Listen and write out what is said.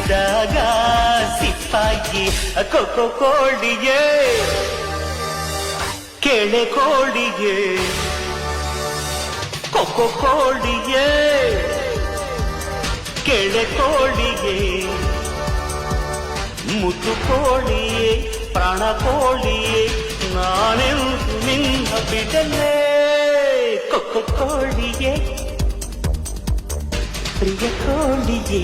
ಹಿಡಿದಾಗ ಸಿಪ್ಪಾಗಿ ಕೊಕ್ಕೋ ಕೋಳಿಗೆ ಕೆಳೆ ಕೋಳಿಗೆ ಕೊಕ್ಕೋ ಕೋಳಿಗೆ ಕೆಳೆ ಕೋಳಿಗೆ ಮುತ್ತು ಕೋಳಿಯೇ ಪ್ರಾಣ ಕೋಳಿಯೇ ನಾನೆಂದು ನಿನ್ನ ಬಿಡಲೇ ಕೊಕ್ಕೋ ಕೋಳಿಯೇ ಪ್ರಿಯ ಕೋಳಿಯೇ